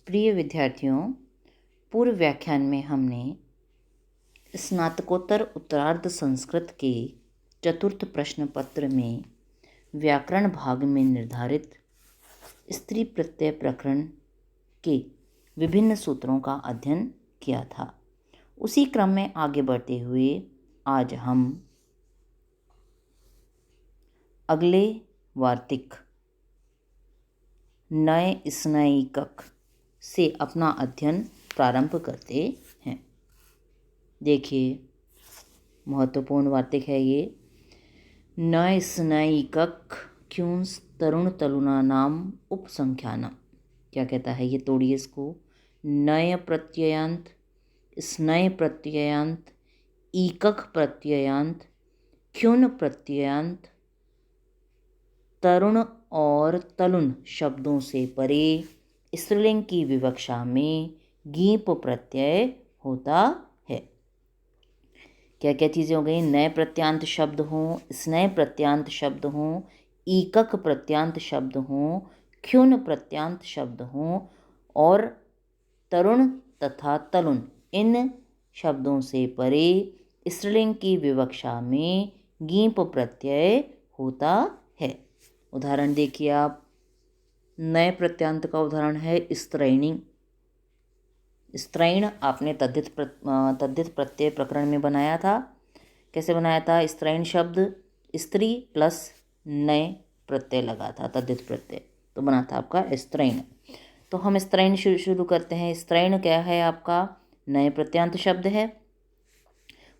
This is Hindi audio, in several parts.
प्रिय विद्यार्थियों, पूर्व व्याख्यान में हमने स्नातकोत्तर उत्तरार्ध संस्कृत के चतुर्थ प्रश्न पत्र में व्याकरण भाग में निर्धारित स्त्री प्रत्यय प्रकरण के विभिन्न सूत्रों का अध्ययन किया था। उसी क्रम में आगे बढ़ते हुए आज हम अगले वार्तिक नए स्नायिकक से अपना अध्ययन प्रारंभ करते हैं। देखिए, महत्वपूर्ण वार्तिक है ये। नए स्नायिकक क्यों तरुण तरुणा नाम उपसंख्यानम। क्या कहता है ये? तोड़िए इसको। नय प्रत्ययांत, स्नय प्रत्ययांत, ईकक प्रत्ययांत, क्युन प्रत्ययांत, तरुण और तलुन शब्दों से परे स्त्रीलिंग की विवक्षा में गीप प्रत्यय होता है। क्या क्या चीज़ें हो गई? नए प्रत्यांत शब्द हों, स्नय प्रत्यांत शब्द हों, ईकक प्रत्यांत शब्द हों, क्युन प्रत्यांत शब्द हों और तरुण तथा तलुन इन शब्दों से परे स्त्रीलिंग की विवक्षा में गीप प्रत्यय होता है। उदाहरण देखिए आप। नए प्रत्यांत का उदाहरण है स्त्रैणी। स्त्रैण आपने तद्धित प्रत्यय प्रकरण में बनाया था। कैसे बनाया था? स्त्रैण शब्द स्त्री प्लस नए प्रत्यय लगा था, तद्धित प्रत्यय, तो बना था आपका स्त्रैण। तो हम स्त्रैण शुरू करते हैं। स्त्रैण क्या है? आपका नए प्रत्यांत शब्द है।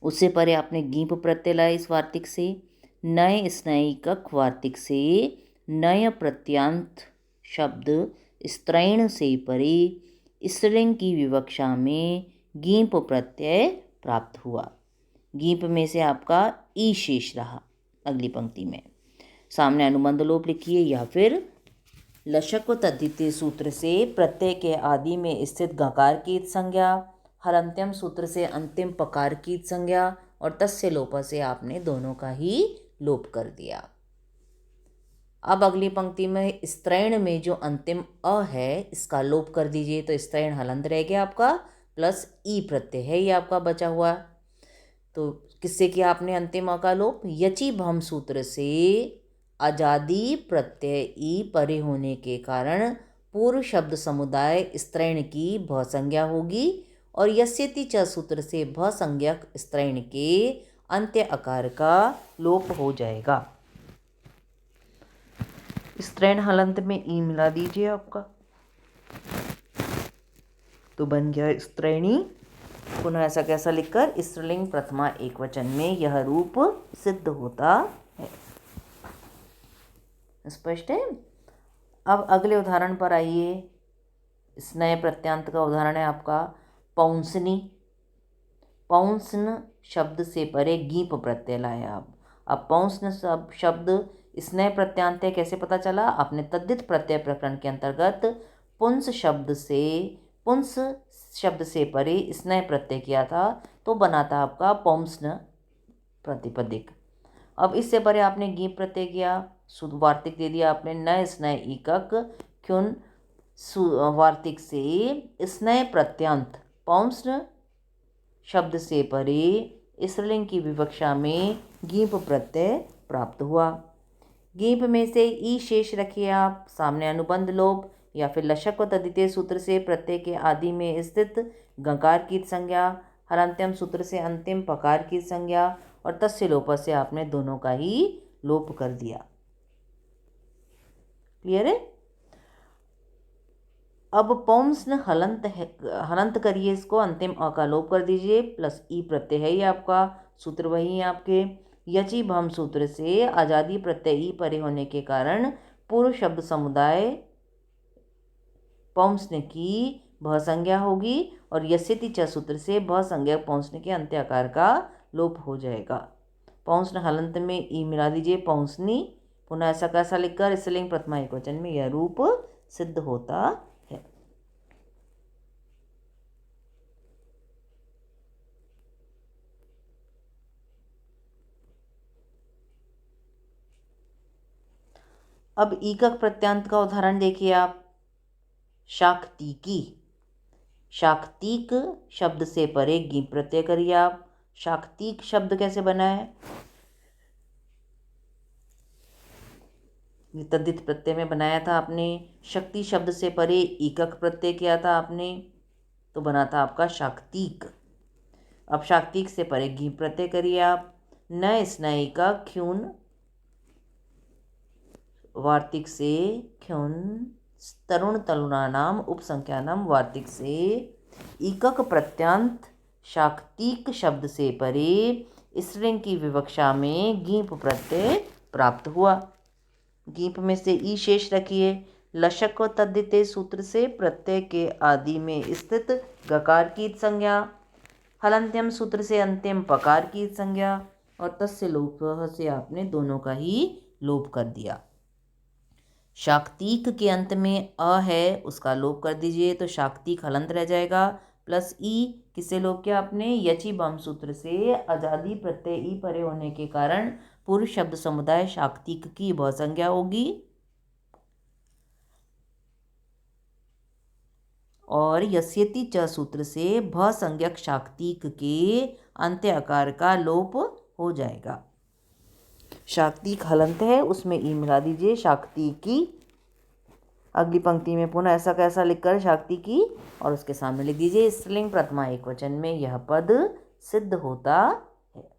उससे परे आपने गीप प्रत्यय लाया इस वार्तिक से। नए स्नायिकक वार्तिक से नय प्रत्यांत शब्द स्त्रैण से परे स्त्रीलिंग की विवक्षा में गीप प्रत्यय प्राप्त हुआ। गीप में से आपका ई शेष रहा। अगली पंक्ति में सामने अनुबंध लोप लिखिए या फिर लशक तद्धित सूत्र से प्रत्यय के आदि में स्थित गकार की संज्ञा, हलंत्यम सूत्र से अंतिम पकार की संज्ञा और तस्य लोप से आपने दोनों का ही लोप कर दिया। अब अगली पंक्ति में स्त्रैण में जो अंतिम अ है इसका लोप कर दीजिए, तो स्त्रैण हलंत रह गया आपका, प्लस ई प्रत्यय है ये आपका बचा हुआ। तो किससे किया आपने अंतिम अ का लोप? यचि भम सूत्र से अजादि प्रत्यय ई परे होने के कारण पूर्व शब्द समुदाय स्त्रैण की भ संज्ञा होगी और यस्यति च सूत्र से भ संज्ञक स्त्रैण के अंत्य अकार का लोप हो जाएगा। स्त्रैण हलंत में ई मिला दीजिए आपका, तो बन गया स्त्रैणी। पुनः ऐसा कैसा लिखकर? स्त्रीलिंग प्रथमा एकवचन में यह रूप सिद्ध होता है। स्पष्ट है? अब अगले उदाहरण पर आइए। स्नय प्रत्यांत का उदाहरण है आपका पौंसनी। पौंसन शब्द से परे गीप प्रत्यय लाया आप। अब पौंसन शब्द स्नय प्रत्यांत है, कैसे पता चला? आपने तद्धित प्रत्यय प्रकरण के अंतर्गत पुंस शब्द से परे स्नय प्रत्यय किया था, तो बना था आपका पौंसन प्रतिपदिक। अब इससे परे आपने गीप प्रत्यय किया, वार्तिक दे दिया आपने नय स्नय ईकक क्युन वार्तिक से स्नय प्रत्यांत पौंसन शब्द से परे स्त्रीलिंग की विवक्षा में गीप प्रत्यय प्राप्त हुआ। गीप में से ई शेष रखिए आप। सामने अनुबंध लोप या फिर लशक व तद्धितीय सूत्र से प्रत्यय के आदि में स्थित गकार की संज्ञा, हलंत्यम सूत्र से अंतिम पकार की संज्ञा और तस्य लोप से आपने दोनों का ही लोप कर दिया। क्लियर है? अब पौंसन हलंत करिए इसको, अंतिम अ का लोप कर दीजिए, प्लस ई प्रत्यय है ये आपका। सूत्र वही है आपके। यचि भम सूत्र से आजादी प्रत्यय ई परे होने के कारण पूर्व शब्द समुदाय पौंसन की भ संज्ञा होगी और यस्यति च सूत्र से भ संज्ञा पौंसन के अंत्य आकार का लोप हो जाएगा। पौंसन हलंत में ई मिला दीजिए, पौंसनी। पुनः ऐसा कैसा लिखकर? स्त्रीलिंग प्रथमा एकवचन में यह रूप सिद्ध होता है। अब ईकक प्रत्यांत का उदाहरण देखिए आप। शाक्तिकी। शाक्तिक शब्द से परे गी प्रत्यय करिए आप। शाक्तिक शब्द कैसे बना है? ये तद्धित प्रत्यय में बनाया था आपने। शक्ति शब्द से परे ईकक प्रत्यय किया था आपने, तो बना था आपका शाक्तिक। अब शाक्तिक से परे घी प्रत्यय करिए आप। न स्नायी का ख्यून वार्तिक से ख्यून तरुण तरुणानाम उपसंख्यानम वार्तिक से ईकक प्रत्यांत शाक्तिक शब्द से परे स्त्रीलिंग की विवक्षा में गीप प्रत्यय प्राप्त हुआ। गीप में से ई शेष रखिए। लशक व तद्धिते सूत्र से प्रत्यय के आदि में स्थित गकार की संज्ञा, हलंत्यम सूत्र से अंतिम पकार की संज्ञा और तस्य लोप से आपने दोनों का ही लोप कर दिया। शाक्तिक के अंत में अ है, उसका लोप कर दीजिए तो शाक्तिक हलंत रह जाएगा। प्लस ई किससे लोप किया आपने? यची बम सूत्र से आजादी प्रत्यय ई परे होने के कारण पूर्व शब्द समुदाय शाक्तिक की भ संज्ञा होगी और यस्यति च सूत्र से भ संज्ञक शाक्तिक के अंत्य आकार का लोप हो जाएगा। शाक्तिक हलंत है, उसमें ई मिला दीजिए शाक्तिकी। अगली पंक्ति में पुनः ऐसा कैसा लिखकर शाक्तिकी और उसके सामने लिख दीजिए स्त्रीलिंग प्रथमा एकवचन में यह पद सिद्ध होता है।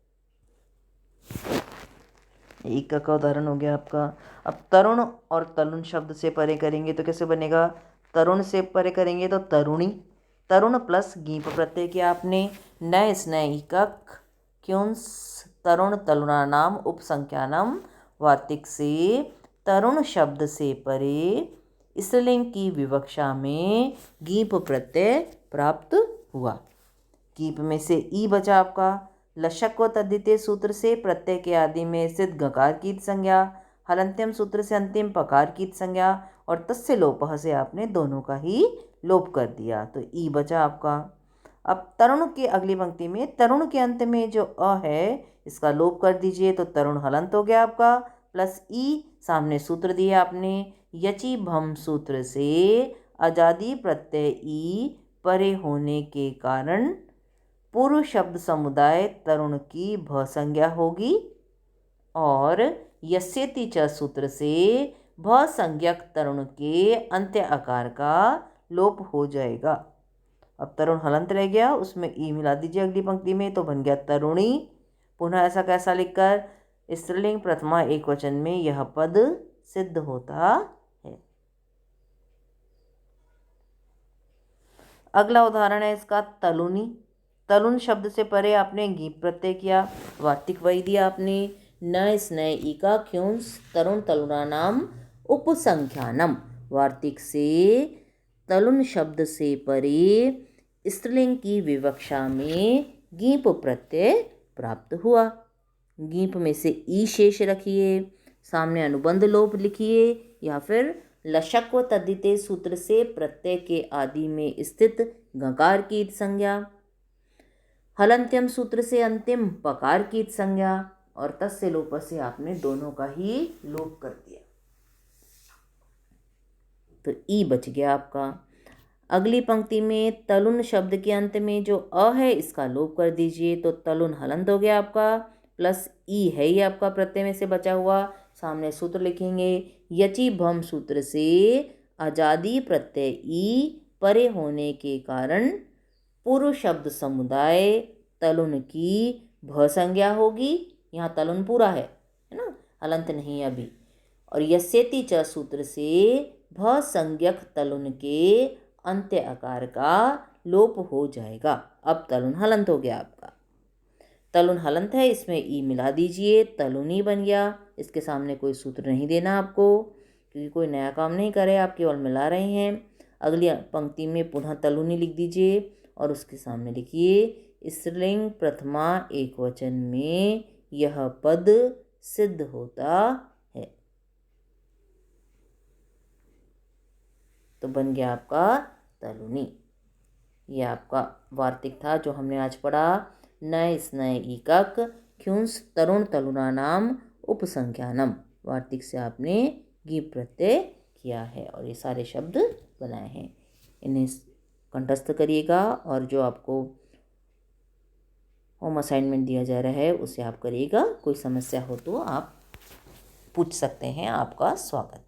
एक का उदाहरण हो गया आपका। अब तरुण और तरुण शब्द से परे करेंगे तो कैसे बनेगा? तरुण से परे करेंगे तो तरुणी। तरुण प्लस गीप प्रत्यय किया आपने। न स्नैहिकक क्युंस तरुण तरुणानाम उपसंख्यानम वार्तिक से तरुण शब्द से परे स्त्रीलिंग की विवक्षा में गीप प्रत्यय प्राप्त हुआ। गीप में से ई बचा आपका। लशक व तद्धिते सूत्र से प्रत्यय के आदि में स्थित गकार की संज्ञा, हलंत्यम सूत्र से अंतिम पकार की संज्ञा और तस्य लोपः से आपने दोनों का ही लोप कर दिया, तो ई बचा आपका। अब तरुण की अगली पंक्ति में तरुण के अंत में जो अ है इसका लोप कर दीजिए तो तरुण हलंत हो गया आपका। प्लस ई सामने सूत्र दिया आपने। यची भम सूत्र से आजादी प्रत्यय ई परे होने के कारण पूर्व शब्द समुदाय तरुण की भ संज्ञा होगी और यस्यति च सूत्र से भ संज्ञक तरुण के अंत्य आकार का लोप हो जाएगा। अब तरुण हलंत रह गया, उसमें ई मिला दीजिए अगली पंक्ति में तो बन गया तरुणी। पुनः ऐसा कैसा लिखकर? स्त्रीलिंग प्रथमा एकवचन में यह पद सिद्ध होता है। अगला उदाहरण है इसका तलुनी। तलुन शब्द से परे आपने गीप प्रत्यय किया, वार्तिक वही दिया आपने। न स्नैहिका क्युंस तरुण तरुणानाम उपसंख्यानम वार्तिक से तलुन शब्द से परे स्त्रीलिंग की विवक्षा में गीप प्रत्यय प्राप्त हुआ। गीप में से ई शेष रखिए, सामने अनुबंध लोप लिखिए या फिर लशक व तद्धिते सूत्र से प्रत्यय के आदि में स्थित गकार की संज्ञा, हलंत्यम सूत्र से अंतिम पकार की संज्ञा और तस्य लोप से आपने दोनों का ही लोप कर दिया, तो ई बच गया आपका। अगली पंक्ति में तलुन शब्द के अंत में जो अ है इसका लोप कर दीजिए तो तलुन हलंत हो गया आपका। प्लस ई है ही आपका प्रत्यय में से बचा हुआ, सामने सूत्र लिखेंगे। यची भम सूत्र से आजादी प्रत्यय ई परे होने के कारण पूर्व शब्द समुदाय तलुन की भ संज्ञा होगी। यहाँ तलुन पूरा है ना, हलंत नहीं अभी। और यस्यति च सूत्र से भ संज्ञक तलुन के अंत्य आकार का लोप हो जाएगा। अब तलुन हलंत हो गया आपका। तलुन हलंत है, इसमें ई मिला दीजिए, तलुनी बन गया। इसके सामने कोई सूत्र नहीं देना आपको क्योंकि कोई नया काम नहीं करे, आप केवल मिला रहे हैं। अगली पंक्ति में पुनः तलुनी लिख दीजिए और उसके सामने लिखिए स्त्रीलिंग प्रथमा एकवचन में यह पद सिद्ध होता है, तो बन गया आपका तलुनी। यह आपका वार्तिक था जो हमने आज पढ़ा। न स्नैहिकक क्युंस तरुण तरुणानाम उपसंख्यानम वार्तिक से आपने गीप प्रत्यय किया है और ये सारे शब्द बनाए हैं। इन्हें कंठस्थ करिएगा और जो आपको होम असाइनमेंट दिया जा रहा है उसे आप करिएगा। कोई समस्या हो तो आप पूछ सकते हैं। आपका स्वागत है।